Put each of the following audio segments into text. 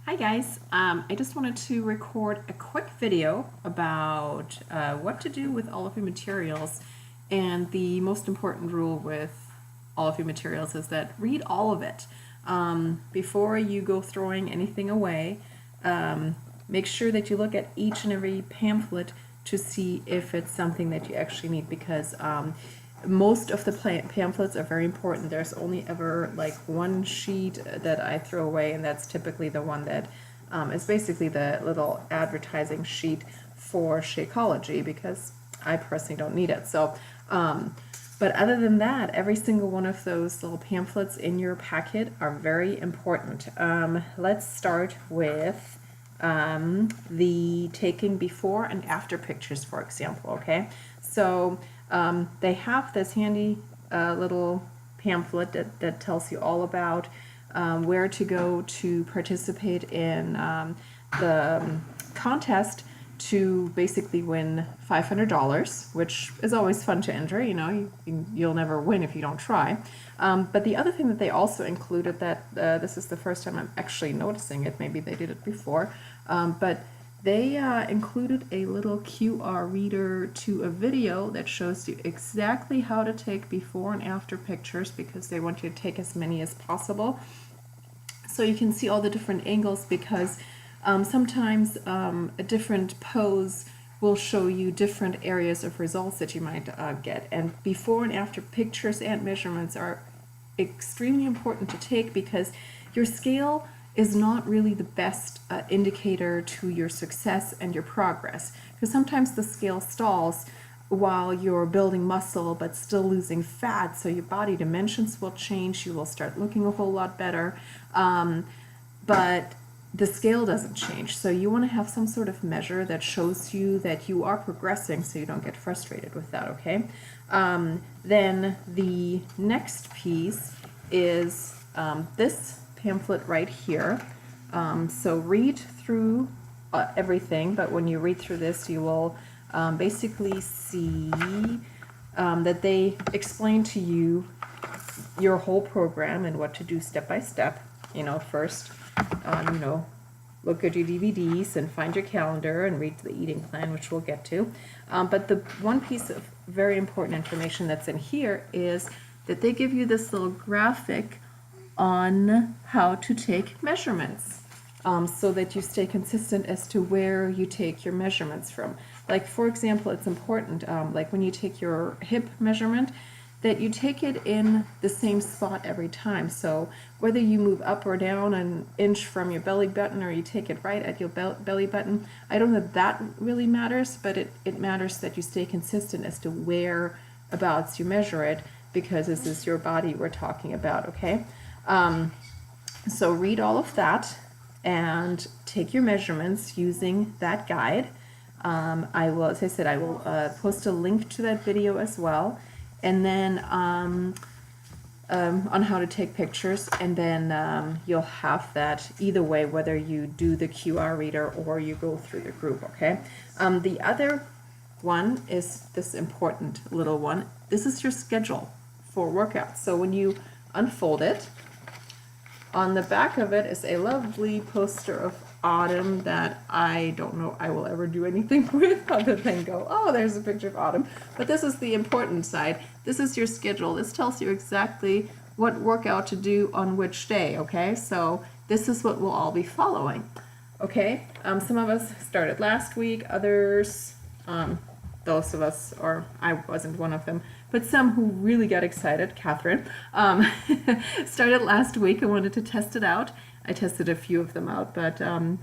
Hi guys, I just wanted to record a quick video about what to do with all of your materials, and the most important rule with all of your materials is that read all of it. Before you go throwing anything away, make sure that you look at each and every pamphlet to see if it's something that you actually need, because most of the pamphlets are very important. There's only ever like one sheet that I throw away, and that's typically the one that is basically the little advertising sheet for Shakeology, because I personally don't need it. So, but other than that, every single one of those little pamphlets in your packet are very important. Let's start with the taking before and after pictures, for example, okay? So they have this handy little pamphlet that tells you all about where to go to participate in the contest to basically win $500, which is always fun to enter. You know, you'll never win if you don't try. But the other thing that they also included, that this is the first time I'm actually noticing it, maybe they did it before, but they included a little QR reader to a video that shows you exactly how to take before and after pictures, because they want you to take as many as possible so you can see all the different angles, because sometimes a different pose will show you different areas of results that you might get. And before and after pictures and measurements are extremely important to take, because your scale is not really the best indicator to your success and your progress, because sometimes the scale stalls while you're building muscle but still losing fat, so your body dimensions will change, you will start looking a whole lot better, but the scale doesn't change. So you want to have some sort of measure that shows you that you are progressing, so you don't get frustrated with that, okay? Then the next piece is this pamphlet right here. So read through everything, but when you read through this, you will basically see that they explain to you your whole program and what to do step by step. You know, first, look at your DVDs and find your calendar and read the eating plan, which we'll get to. But the one piece of very important information that's in here is that they give you this little graphic on how to take measurements, so that you stay consistent as to where you take your measurements from. Like, for example, it's important, like when you take your hip measurement, that you take it in the same spot every time. So whether you move up or down an inch from your belly button, or you take it right at your belly button, I don't know if that really matters, but it matters that you stay consistent as to whereabouts you measure it, because this is your body we're talking about, okay? So read all of that and take your measurements using that guide. I will, as I said, I will post a link to that video as well, and then on how to take pictures, and then you'll have that either way, whether you do the QR reader or you go through the group, okay? The other one is this important little one. This is your schedule for workouts. So when you unfold it, on the back of it is a lovely poster of Autumn that I don't know I will ever do anything with other than go, oh, there's a picture of Autumn. But this is the important side. This is your schedule. This tells you exactly what workout to do on which day, okay? So this is what we'll all be following, okay? Some of us started last week, others, those of us, or I wasn't one of them, but some who really got excited, Catherine, started last week and wanted to test it out. I tested a few of them out, but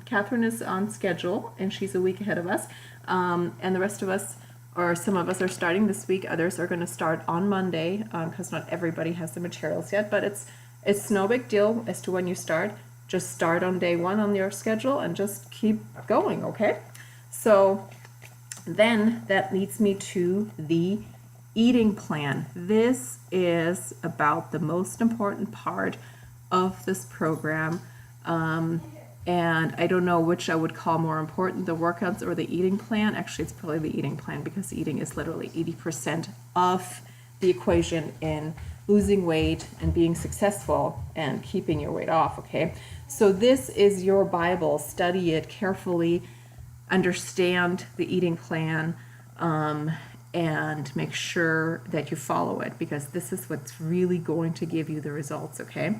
Catherine is on schedule, and she's a week ahead of us. And the rest of us, or some of us, are starting this week. Others are going to start on Monday, because not everybody has the materials yet, but it's no big deal as to when you start. Just start on day one on your schedule and just keep going, okay? So then that leads me to the eating plan. This is about the most important part of this program, and I don't know which I would call more important, the workouts or the eating plan. Actually, it's probably the eating plan, because eating is literally 80% of the equation in losing weight and being successful and keeping your weight off, okay? So this is your Bible. Study it carefully, understand the eating plan, and make sure that you follow it, because this is what's really going to give you the results, okay?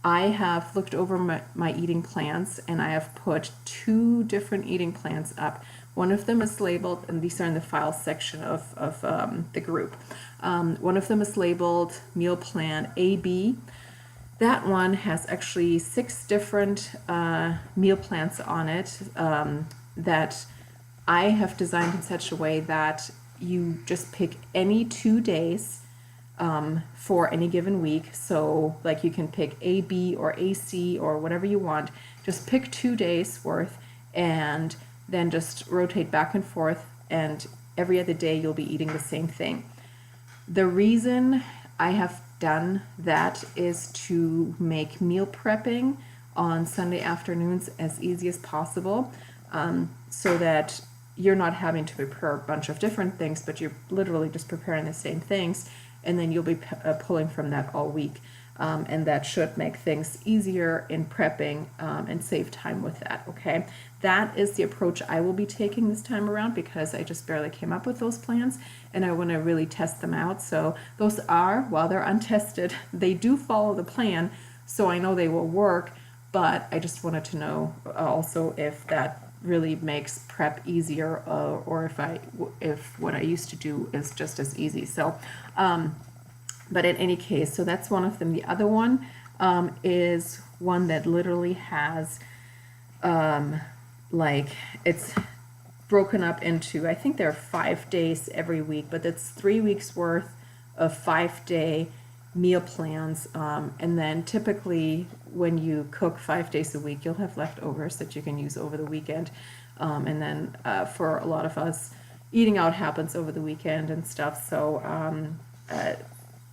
I have looked over my eating plans, and I have put 2 different eating plans up. One of them is labeled, and these are in the files section of the group. One of them is labeled Meal Plan AB. That one has actually 6 different meal plans on it that I have designed in such a way that you just pick any 2 days for any given week. So like you can pick A, B, or AC, or whatever you want. Just pick 2 days worth and then just rotate back and forth, and every other day you'll be eating the same thing. The reason I have done that is to make meal prepping on Sunday afternoons as easy as possible, so that you're not having to prepare a bunch of different things, but you're literally just preparing the same things, and then you'll be pulling from that all week. And that should make things easier in prepping and save time with that, okay? That is the approach I will be taking this time around, because I just barely came up with those plans and I want to really test them out. So those are, while they're untested, they do follow the plan, so I know they will work, but I just wanted to know also if that really makes prep easier, or if what I used to do is just as easy. So but in any case, so that's one of them. The other one is one that literally has, like, it's broken up into, I think there are 5 days every week, but that's 3 weeks worth of 5-day meal plans. And then typically when you cook 5 days a week, you'll have leftovers that you can use over the weekend. And then for a lot of us, eating out happens over the weekend and stuff. So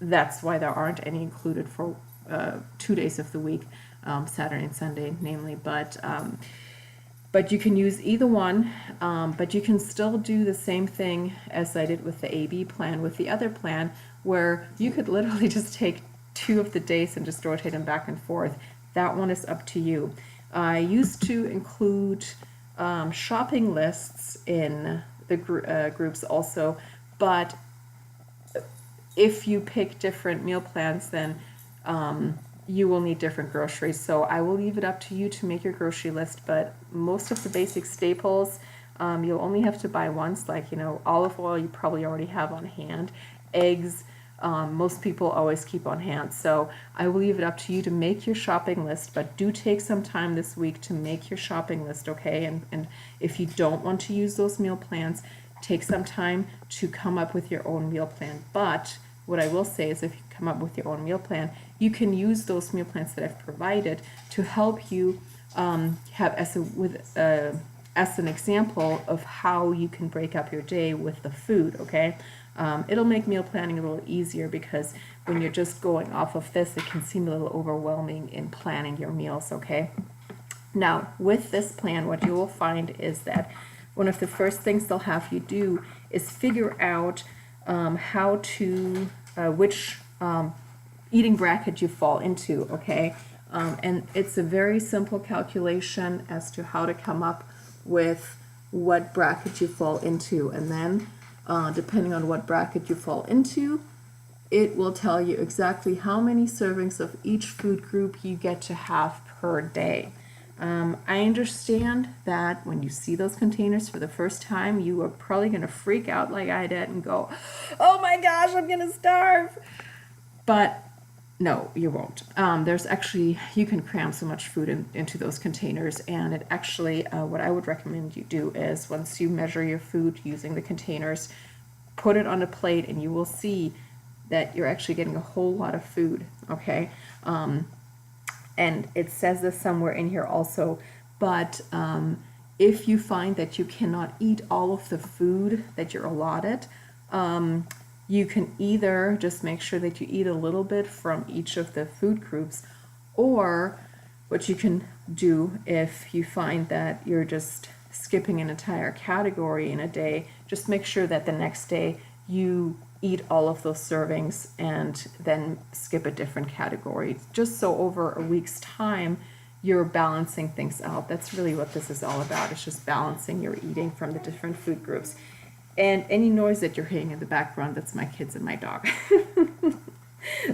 that's why there aren't any included for 2 days of the week, Saturday and Sunday namely, but you can use either one, but you can still do the same thing as I did with the AB plan, with the other plan, where you could literally just take 2 of the days and just rotate them back and forth. That one is up to you. I used to include shopping lists in the groups also, but if you pick different meal plans, then you will need different groceries. So I will leave it up to you to make your grocery list, but most of the basic staples you'll only have to buy once, like, olive oil you probably already have on hand. Eggs, most people always keep on hand. So I will leave it up to you to make your shopping list, but do take some time this week to make your shopping list, okay? And if you don't want to use those meal plans, take some time to come up with your own meal plan. But what I will say is, if you come up with your own meal plan, you can use those meal plans that I've provided to help you have as an example of how you can break up your day with the food, okay? It'll make meal planning a little easier, because when you're just going off of this, it can seem a little overwhelming in planning your meals, okay? Now, with this plan, what you will find is that one of the first things they'll have you do is figure out which eating bracket you fall into, okay? And it's a very simple calculation as to how to come up with what bracket you fall into. And then, depending on what bracket you fall into, it will tell you exactly how many servings of each food group you get to have per day. I understand that when you see those containers for the first time, you are probably going to freak out like I did and go, oh my gosh, I'm going to starve. But no, you won't. There's actually, you can cram so much food into those containers, and it actually, what I would recommend you do is, once you measure your food using the containers, put it on a plate, and you will see that you're actually getting a whole lot of food, okay? And it says this somewhere in here also, but if you find that you cannot eat all of the food that you're allotted, you can either just make sure that you eat a little bit from each of the food groups, or what you can do if you find that you're just skipping an entire category in a day, just make sure that the next day you eat all of those servings and then skip a different category, just so over a week's time you're balancing things out. That's really what this is all about. It's just balancing your eating from the different food groups. And any noise that you're hearing in the background, that's my kids and my dog.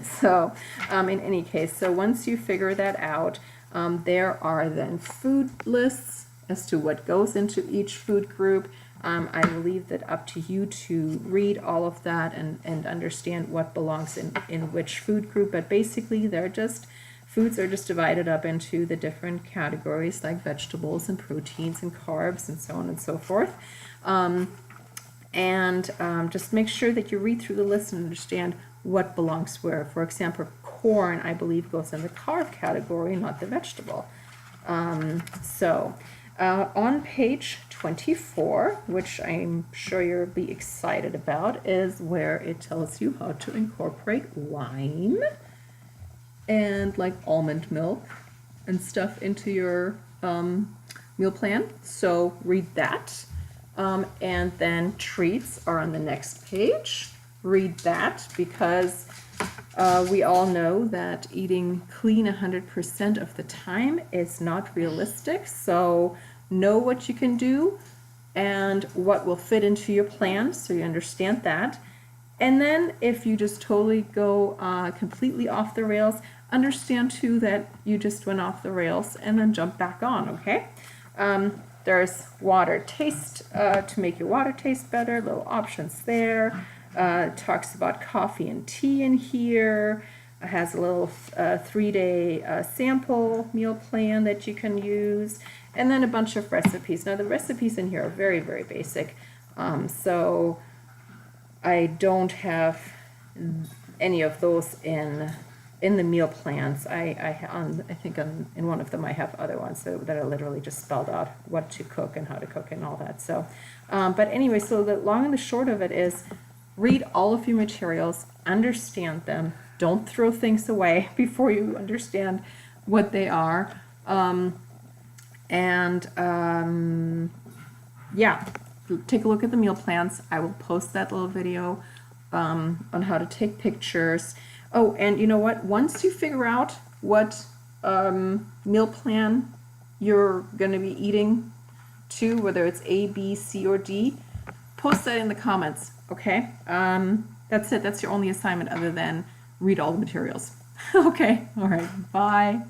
So in any case, so once you figure that out, there are then food lists as to what goes into each food group. I will leave that up to you to read all of that and understand what belongs in which food group. But basically, foods are just divided up into the different categories like vegetables and proteins and carbs and so on and so forth. Just make sure that you read through the list and understand what belongs where. For example, corn, I believe, goes in the carb category, not the vegetable. On page 24, which I'm sure you'll be excited about, is where it tells you how to incorporate wine and like almond milk and stuff into your meal plan. So read that. And then treats are on the next page. Read that because we all know that eating clean 100% of the time is not realistic. So know what you can do and what will fit into your plan so you understand that. And then if you just totally go completely off the rails, understand too that you just went off the rails and then jump back on, okay? There's water taste to make your water taste better, little options there. Talks about coffee and tea in here. It has a little 3-day sample meal plan that you can use, and then a bunch of recipes. Now the recipes in here are very, very basic, so I don't have any of those in the meal plans. I think in one of them I have other ones that are literally just spelled out what to cook and how to cook and all that. So, but anyway, so the long and the short of it is, read all of your materials, understand them, don't throw things away before you understand what they are. Yeah, take a look at the meal plans. I will post that little video on how to take pictures. Oh, and you know what? Once you figure out what meal plan you're going to be eating to, whether it's A, B, C, or D, post that in the comments, okay? That's it. That's your only assignment other than read all the materials. Okay, all right, bye.